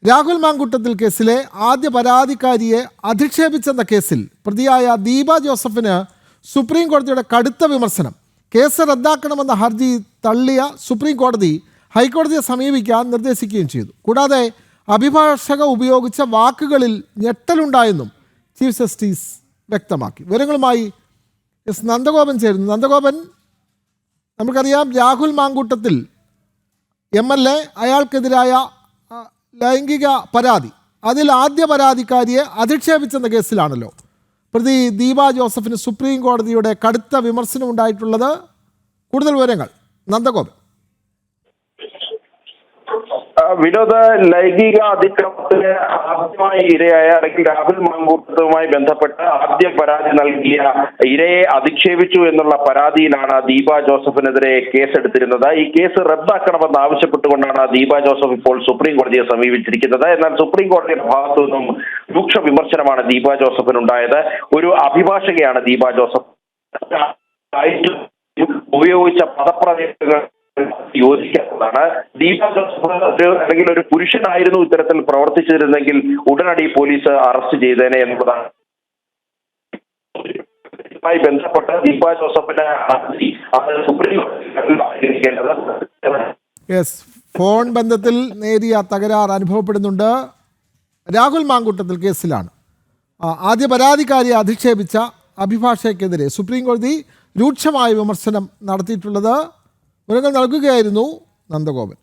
രാഹുൽ മാങ്കൂട്ടത്തിൽ കേസിലെ ആദ്യ പരാതിക്കാരിയെ അധിക്ഷേപിച്ചെന്ന കേസിൽ പ്രതിയായ ദീപ ജോസഫിന് സുപ്രീം കോടതിയുടെ കടുത്ത വിമർശനം. കേസ് റദ്ദാക്കണമെന്ന ഹർജി തള്ളിയ സുപ്രീം കോടതി ഹൈക്കോടതിയെ സമീപിക്കാൻ നിർദ്ദേശിക്കുകയും ചെയ്തു. കൂടാതെ അഭിഭാഷക ഉപയോഗിച്ച വാക്കുകളിൽ ഞെട്ടലുണ്ടായെന്നും ചീഫ് ജസ്റ്റിസ് വ്യക്തമാക്കി. വിവരങ്ങളുമായി എസ് നന്ദഗോപൻ ചേരുന്നു. നന്ദഗോപൻ, നമുക്കറിയാം രാഹുൽ മാങ്കൂട്ടത്തിൽ MLA അയാൾക്കെതിരായ ലൈംഗിക പരാതി, അതിൽ ആദ്യ പരാതിക്കാരിയെ അധിക്ഷേപിച്ചെന്ന കേസിലാണല്ലോ പ്രതി ദീപ ജോസഫിന് സുപ്രീം കോടതിയുടെ കടുത്ത വിമർശനം ഉണ്ടായിട്ടുള്ളത്. കൂടുതൽ വിവരങ്ങൾ നന്ദഗോപൻ. വിനോദ, ലൈംഗിക അതിക്രമത്തിന് ആദ്യമായി ഇരയായ അല്ലെങ്കിൽ രാഹുൽ മാങ്കൂട്ടത്തുമായി ബന്ധപ്പെട്ട് ആദ്യ പരാതി നൽകിയ ഇരയെ അധിക്ഷേപിച്ചു എന്നുള്ള പരാതിയിലാണ് ദീപ ജോസഫിനെതിരെ കേസെടുത്തിരുന്നത്. ഈ കേസ് റദ്ദാക്കണമെന്ന് ആവശ്യപ്പെട്ടുകൊണ്ടാണ് ദീപ ജോസഫ് ഇപ്പോൾ സുപ്രീം കോടതിയെ സമീപിച്ചിരിക്കുന്നത്. എന്നാൽ സുപ്രീം കോടതിയുടെ ഭാഗത്തു നിന്നും രൂക്ഷ വിമർശനമാണ് ദീപ ജോസഫിനുണ്ടായത്. ഒരു അഭിഭാഷകയാണ് ദീപ ജോസഫ്. ഉപയോഗിച്ച പദപ്രയോഗങ്ങൾ യോജിക്കാത്തതാണ്. ദീപ ജോസഫ് അല്ലെങ്കിൽ ഒരു പുരുഷനായിരുന്നു ഇത്തരത്തിൽ പ്രവർത്തിച്ചിരുന്നെങ്കിൽ ഉടനടി പോലീസ് അറസ്റ്റ് ചെയ്തേനെ എന്നതാണ്. ബന്ധപ്പെട്ട് ദീപ ജോസഫിന് സുപ്രീം ഫോൺ ബന്ധത്തിൽ നേരിയ തകരാർ അനുഭവപ്പെടുന്നുണ്ട്. രാഹുൽ മാങ്കൂട്ടത്തിൽ കേസിലാണ് ആദ്യ പരാതിക്കാരിയെ അധിക്ഷേപിച്ച അഭിഭാഷകക്കെതിരെ സുപ്രീം കോടതി രൂക്ഷമായ വിമർശനം നടത്തിയിട്ടുള്ളത്. വിവരങ്ങൾ നൽകുകയായിരുന്നു നന്ദഗോപൻ.